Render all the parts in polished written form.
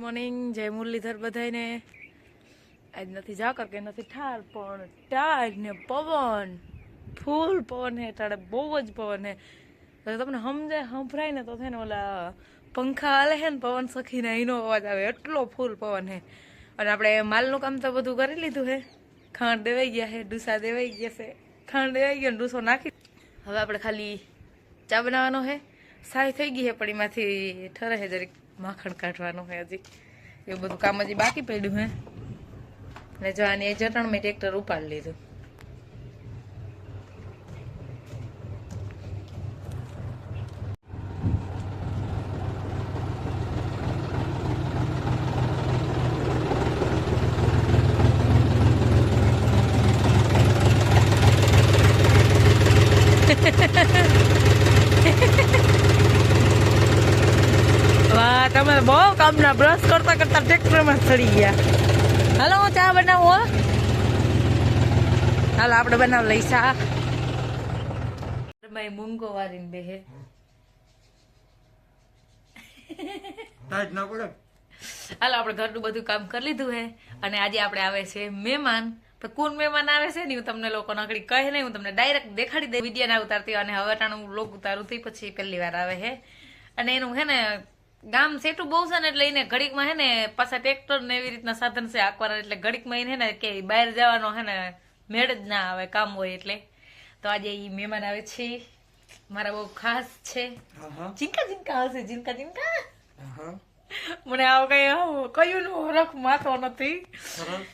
Morning, જય મુરલીધર બધાને। આજ નથી જાકર કે નથી ઠાર પણ ટાઢ ને પવન ફૂલ પવન હે ટાઢે બહુ જ પવન હે। તો તમને સમજાય સંભળાય ને તો છે ને ઓલા પંખા હાલે હે ને પવન સખીને એનો અવાજ આવે એટલો ફૂલ પવન હે। અને આપણે માલનું કામ તો બધું કરી લીધું હે। ખાંડ દેવાઈ ગયા હે, ડૂસા દેવાઈ ગયા છે, ખાંડ દેવાઈ ગયો ને ડૂસો નાખી। હવે આપણે ખાલી ચા બનાવવાનો હે। સાય થઈ ગઈ હે પણ એમાંથી ઠરે હે જરીક માખણ કાઢવાનું હે હજી એવું બધું કામ હજી બાકી પડ્યું હે। ને જો આની જટણ મેં ટ્રેક્ટર ઉપાડી લીધું। વાહ, તમે બહુ કામના બ્રશ કરતા કરતા ટ્રેક્ટરમાં ચડી ગયા। હાલો હું ચા બનાવું હો। હાલો આપણે બનાવ લઈ ચા। ભાઈ મૂંગો વારીને બેહે હાલો આપણે ઘરનું બધું કામ કરી લીધું હે। અને આજે આપણે આવે છે મહેમાન। તો કોણ મહેમાન આવે છે ને હું તમને લોકો નકડી કહે નહીં, હું તમને ડાયરેક્ટ દેખાડી દે વિડીયો ના ઉતારતી। અને હવે ટાણું વ્લોગ ઉતારું થી પછી પહેલી વાર આવે છે। અને એનું હે ને ગામ સેટું બહુ છે ને એટલે એને ઘડીકમાં હે ને પાછા ટ્રેક્ટર ને એવી રીતના સાધન છે આકવાના, એટલે ઘડીકમાં એને હે ને કે બહાર જવાનો હે ને મેળ જ ના આવે કામ હોય એટલે। તો આજે ઈ મહેમાન આવે છે મારા બહુ ખાસ છે। જીનકા જીનકા હશે, જીનકા જીનકા મને આવ કયું નું હરખ માથો નથી।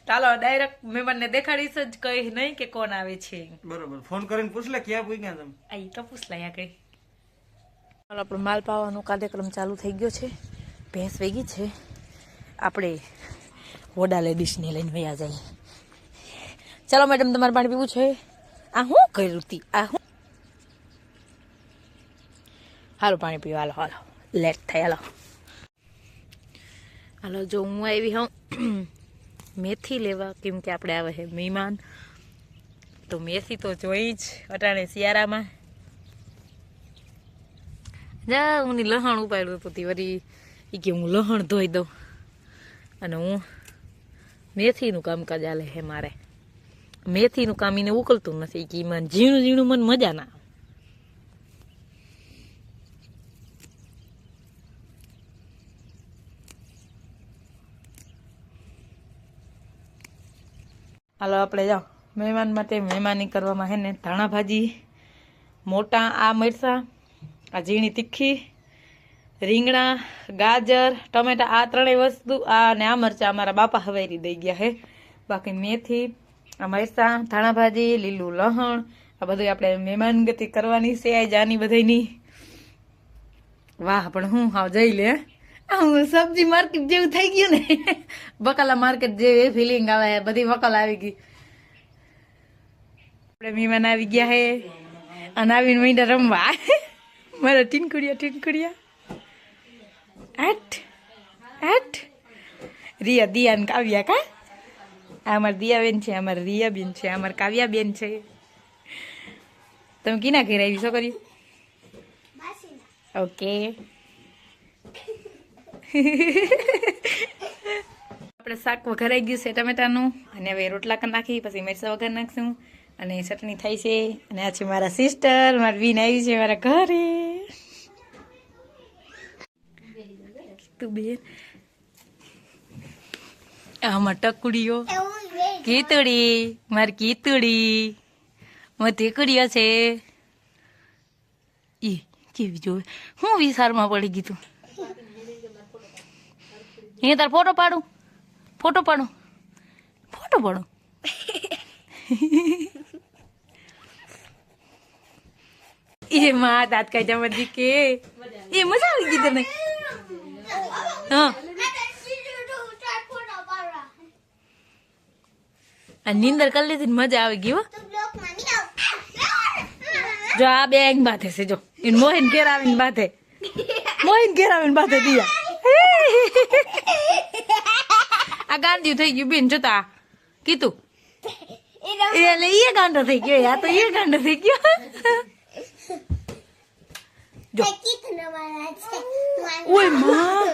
ચાલો ડાયરેક્ટ મહેમાન ને દેખાડીશ જ, કઈ નહીં કે કોણ આવે છે। બરોબર, ફોન કરીને પૂછ લે ક્યાં પૂગ્યા તમે। આ તો પૂછ લે કઈ। ચાલો આપણો માલ પાવાનો કાર્યક્રમ ચાલુ થઈ ગયો છે। ભેંસ વેગી છે, આપણે વડા લેડીઝને લઈને વયા જઈએ। ચાલો મેડમ તમારે પાણી પીવું છે? આ હું કર્યું તી આ હું? હાલો પાણી પીવા, હાલો હાલો લેટ થાય હાલો હાલો। જો હું આવી હું મેથી લેવા, કેમ કે આપણે આવે છે મહેમાન, તો મેથી તો જોઈ જ અટાણે શિયાળામાં। જા હું લહણ ઉપાડ્યું હતું વળી એ કે હું લહણ ધોઈ દઉં, અને હું મેથીનું કામકાજ આલે છે મારે। મેથીનું કામ એને ઉકલતું નથી કે મને ઝીણું ઝીણું મને મજા ના આવે। હાલો આપણે જાઓ મહેમાન માટે મહેમાની કરવામાં હે ને ધાણા ભાજી મોટા, આ મરચાં, આ ઝીણી તીખી, રીંગણા, ગાજર, ટમેટા, આ ત્રણેય વસ્તુ, આ ને આ મરચાં અમારા બાપા હવેરી દઈ ગયા હે। બાકી મેથી, આ મરચાં, ધાણા ભાજી, લીલું લહણ, આ બધું આપણે મહેમાનગતિ કરવાની છે આજ આની બધાની। વાહ પણ હું હાવ જઈ લે હું સબ્જી માર્કેટ જેવું થઈ ગયું ને બકાલા માર્કેટ જેવી ફિલિંગ આવે, બધી વકલ આવી ગઈ। આપણે મહેમાન આવી ગયા હે અને આવીને મીંડા રમવા મારા ટીનકુડિયા ટીનકુડિયા આઠ આઠ રિયા દિયા ને કાવ્યા કા આ અમારી દિયાબેન છે, અમારી રિયાબેન છે, અમારી કાવ્યાબેન છે। તમે કીના ઘેર આવી શું કર્યું? ઓકે આપણે શાક વઘારાઈ ગયું છે ટમેટાનું, અને હવે રોટલા કરી નાખી, પછી મરચાં વઘાર નાખશું અને ચટણી થાય છે। અને આ છે મારા સિસ્ટર, મારી બીન આવી છે મારા ઘરે। તું બેન આમાં ટકડીઓ કીતડી, મારી કીતડી મધી કડીઓ છે। એ કેવી જોવે હું વિચારમાં પડી ગયું તું। અહીંયા તાર ફોટો પાડું, ફોટો પાડું, ફોટો પાડું એ માં દાંત કઈ જમજી કે એ મજા આવી ગઈ તને? હા આ નીંદર કરી લીધી ને મજા આવી ગઈ હો। જો આ બે એંગ બાથે છે, જો એને મોહિન ઘેર આવીને બાથે, મોહિન ઘેર આવીને બાથે દિયા આ ગાંડિયું થઈ ગયું બેન જોતા કીધું એટલે એ ગાંડો થઈ ગયો, આ તો એ ગાંડો થઈ ગયો। જો ઓય માં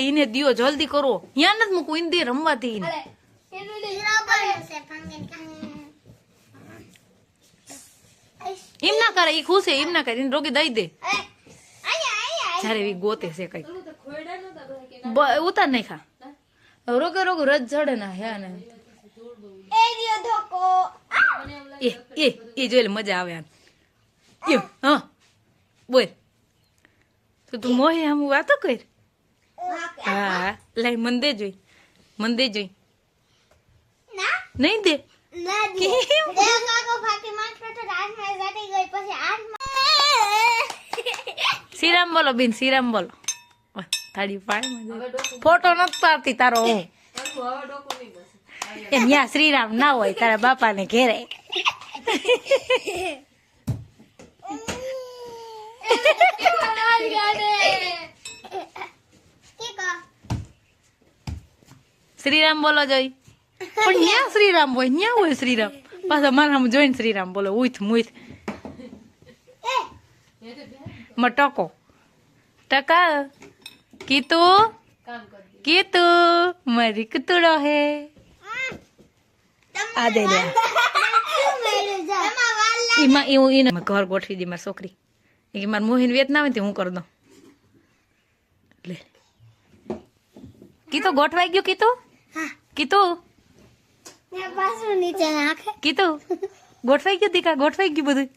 ઈને દિયો જલ્દી કરો. યા નથી મૂકવું, ઈને દે રમવાથી ઈને. એમ ના કરે, ઈ ખુશ એમ ના કરે, એને રોકી દઈ દે. જયારે એવી ગોતે છે કઈ ઉતાર નહીં ખા રોકે રોકે રજ ચડે ના હે ને એ જોઈ લે મજા આવે આમ. હા બોલ તો તું મોહે આમ વાતો કર. હા લઈ મન દે જોઈ નહીં દે. શ્રીરામ બોલો બેન, શ્રીરામ બોલો. તારી પાડ ફોટો નથી પાડતી તારો હું એમ. યા શ્રીરામ ના હોય તારા બાપા ને ઘેરે. શ્રીરામ બોલો જોઈ. પણ ન્યા શ્રીરામ હોય, ન્યા હોય શ્રીરામ. પાછા મારા જોઈને શ્રીરામ બોલો. ઉઠ મુઠ ટકો ટકા કીતું મારી કુતડો હે. આ દે લે એમાં એવું એને ઘર ગોઠવી દી મારી છોકરી. એ મારે મોહીન વેત ના આવે તે હું કરી દઉં. લે કીધું ગોઠવાઈ ગયું. કીધું ગોઠવાઈ ગયું દીકા, ગોઠવાઈ ગયું બધું.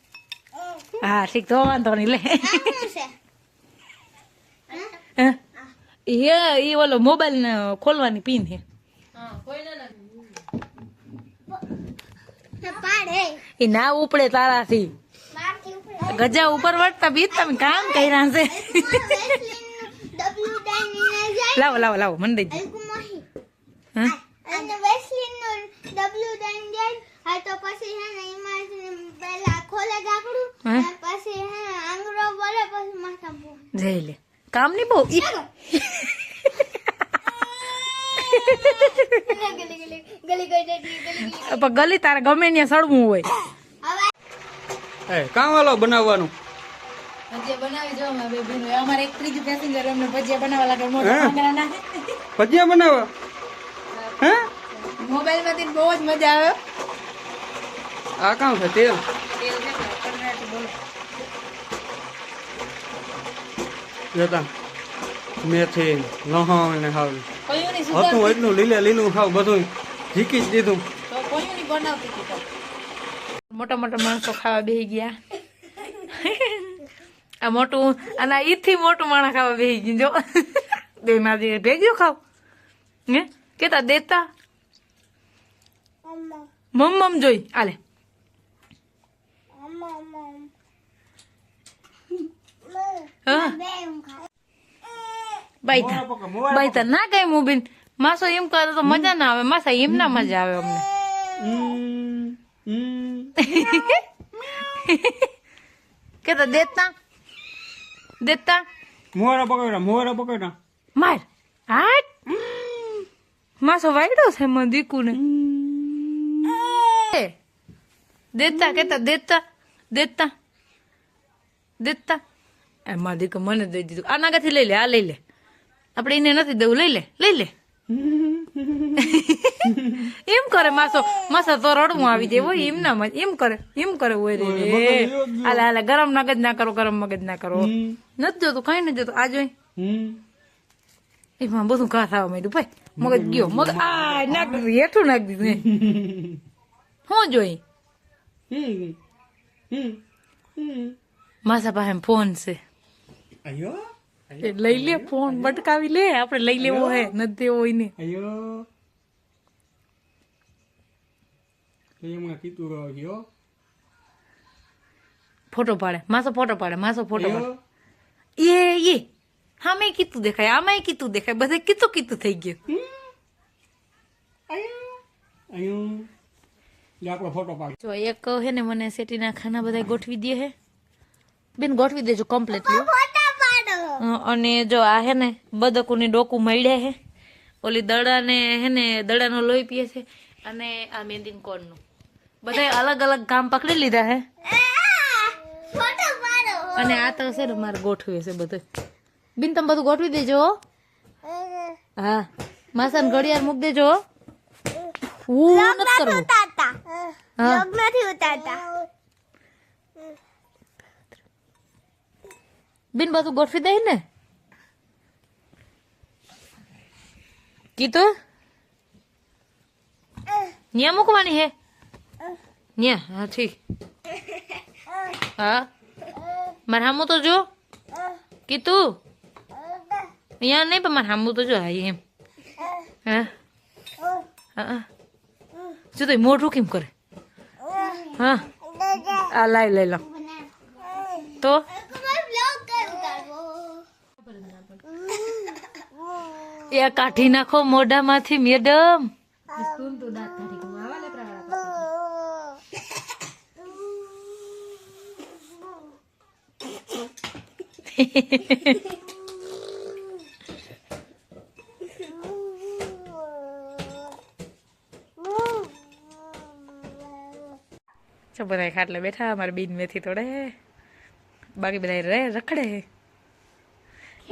હા ઠીક તો વાંધો નહીં. લે એ ઓલો મોબાઈલ ને ખોલવાની પિન છે. એ ના ઉપડે તારાથી. ગજા ઉપર વળતા બીજ તમે કામ કર્યા છે. લાવો લાવો લાવો મને દઈ દે. જઈ લે કામ નહીં બહુ. ગલી તારે ગમે ત્યાં સડવું હોય. કામ વાળો બનાવવાનું ભજીયા બનાવી જો અમારે એક ત્રીજું પેસેન્જર અમને ભજીયા બનાવવા લાગે. ભજીયા બનાવવા હે મોબાઈલ માંથી બહુ જ મજા આવે. આ કામ છે તેલ જતા મેથી લહણ ને હાવ હતું એટલું લીલું ખાવ બધું ઝીકી જ દીધું. મોટા મોટા માણસો ખાવા બેસી ગયા. આ મોટું અને ઈથી મોટું માણસ ખાવા બેસી ગયું. જો બે મારી ભેગ્યું ખાવ હે કેતા દેતા મમ જોઈ આલે. બાઈતા ના કઈ મુબીન માસો એમ કરે તો મજા ના આવે. માસા એમ ના મજા આવે અમને. કેતા દેતા મોરા પકડા માર હાટ માસો વાયડો છે મને દીકુ ને. દેતા કેતા દેતા એમાં દીકુ મને દઈ દીધું. આ નાગાથી લઈ લે, આ લઈ લે. આપણે એને નથી દેવું, લઈ લે. એમ કરે માસો તો રડવું આવી જાય હોય. એમ ના એમ કરે હોય રે. હાલે ગરમ મગજ ના કરો. નથી જોતું કઈ નથી જોતું. આ જોઈ એમાં બધું ઘા થવા માંડ્યું ભાઈ. મગજ ગયો આ નાખ દીધું, હેઠું નાખ દીધું. શું જોઈ માસા પાસે ફોન છે. લઈ લે ફોન, બટકાવી લે. આપડે લઈ લેવો હે, નથી દેવો હોય ને. ફોટો પાડે માસો, ફોટો પાડે. એ હા મેં કીધું દેખાય, આમાં કીધું દેખાય, બધે કીધું થઈ ગયું. જો એક હે ને મને સેટીના ખાના બધા ગોઠવી દે હે. બેન ગોઠવી દેજો કમ્પ્લીટલી. અને જો આ હે ને બદકોની ડોકું મળ્યા હે. ઓલી દડાને હે ને દડાનો લોહી પીએ છે. અને આ મેંદીન કોરનું બધા અલગ અલગ કામ પકડી લીધા હે. અને આ તો છે ને મારે ગોઠવે છે બધું. બિન તમે બધું ગોઠવી દેજો હો. હા માસાને ઘડિયાળ મૂક દેજો હો. હું નથી કરવું. હા બિન બધું ગોઠવી દઈ ને કીધું ન્યા મૂકવાની હે ન્યા હા ઠીક હા મારે હામું તો જો કીધું અહીંયા નહીં પણ મારે હામું તો જો હા એમ હા હા જો તો મોઢું કેમ કરે હા આ લાઈ લઈ લો તો એ કાઢી નાખો મોઢામાંથી મેડમ બધા ખાટલે બેઠા મારે બીન મેથી તોડે બાકી બધા રે રખડે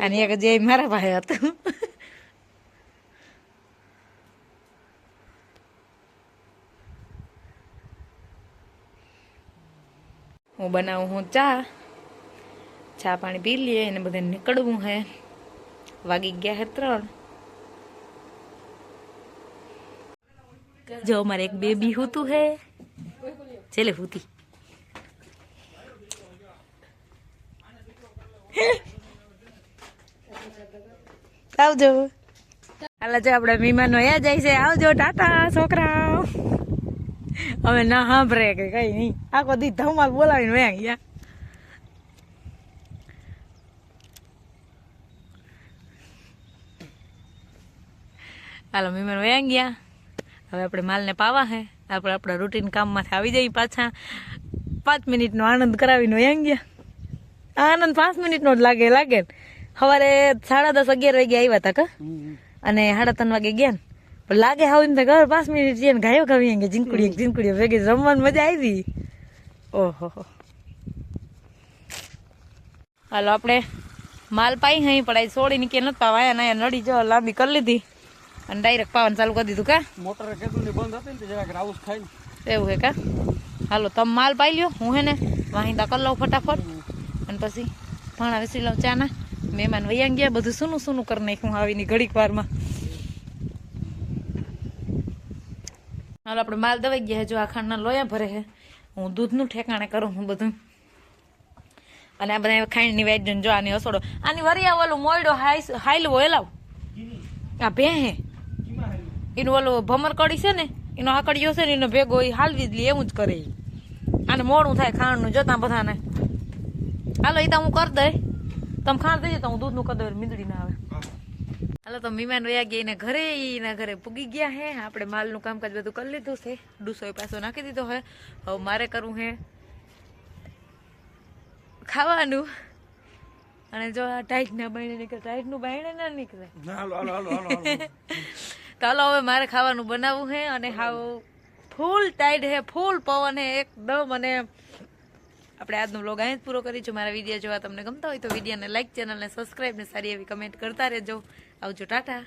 અને એક જે મારા પાસે હતું હું બનાવું હું ચા પાણી પી લઈએ એને બધા નીકળવું હે વાગી ગયા હે 3 જો મારે એક બેબી હોતું હે ચલે હોતી આવજો હાલા જો આપડે મહેમાનો અહીંયા જાય છે આવજો ટાટા છોકરા હવે ના સાંભળે કે કઈ નહીં આખો દી ધમાલ બોલાવીને વયા ગયા હાલો મહેમાન વયા ગયા હવે આપણે માલને પાવા હે આપણે આપણા રૂટીન કામમાંથી આવી જઈએ પાછા 5 મિનિટનો આનંદ કરાવીને વયા ગયા આનંદ 5 મિનિટનો જ લાગે સવારે 10:30 11 વાગે આવ્યા હતા કા અને 3:30 વાગે ગયા ને પણ લાગે હાવ એમ ઘર 5 મિનિટ જઈએ ને ગાયો ખાવી ગયા જીનકુડીઓ ભેગી રમવાની મજા આવી ઓહો હાલો આપણે માલ પાઈ હઈ પણ છોડી ની કે નથી પાવા ના નડી જો લાંબી કરી લીધી અને ડાયરેક્ટ પાવાનું ચાલુ કરી દીધું કા મોટર કેટલું બંધ હતી ને જરાક રાઉસ ખાઈ એવું હે કા હાલો તમે માલ પાઈ લ્યો હું હે ને વાહિંદા કરી લઉં ફટાફટ અને પછી ભાણા વેસી લઉં ચાના મહેમાન વૈયા ગયા બધું સૂનું કરી નાખ્યું આવીની ઘડીક વારમાં હાલો આપણે માલ દવાઈ ગયા જો આ ખાંડના લોયા ભરે હે હું દૂધનું ઠેકાણે કરું હું બધું અને આ બધા ખાંડની વાઈટ જો આની અસોડો આની વરિયા ઓલું મોયડો હાઈલવો એલાવ આ ભે હે એનું ઓલું ભમર કડી છે ને એનો આકડીયો છે ને એનો ભેગો એ હાલવી જ લે એવું જ કરે આને મોડું થાય ખાંડનું જોતા બધાને હાલો એ તો હું કરી દઈ તમે ખાંડ દઈ તો હું દૂધનું કરી દઉં મીંદડી ના આવે હાલો તો મહેમાન વયા ગયા એને ઘરે એના ઘરે પૂગી ગયા હે આપણે માલનું કામકાજ બધું કરી લીધું છે ડૂસો પાછો નાખી દીધો હે હવે મારે કરવું હે ખાવાનું અને જો આ ટાઈટ ના બાયણે નીકળે ટાઈટનું બાયણે ના નીકળે તો હાલો હવે મારે ખાવાનું બનાવવું હે અને હાવ ફૂલ ટાઈટ હે ફૂલ પવન હે એકદમ અને આપણે આજનો વ્લોગ અહીં જ પૂરો કરીશું મારા વિડીયો જોવા તમને ગમતા હોય તો વિડીયોને લાઈક ચેનલને સબસ્ક્રાઈબ ને સારી એવી કમેન્ટ કરતા રહેજો આવજો ટાટા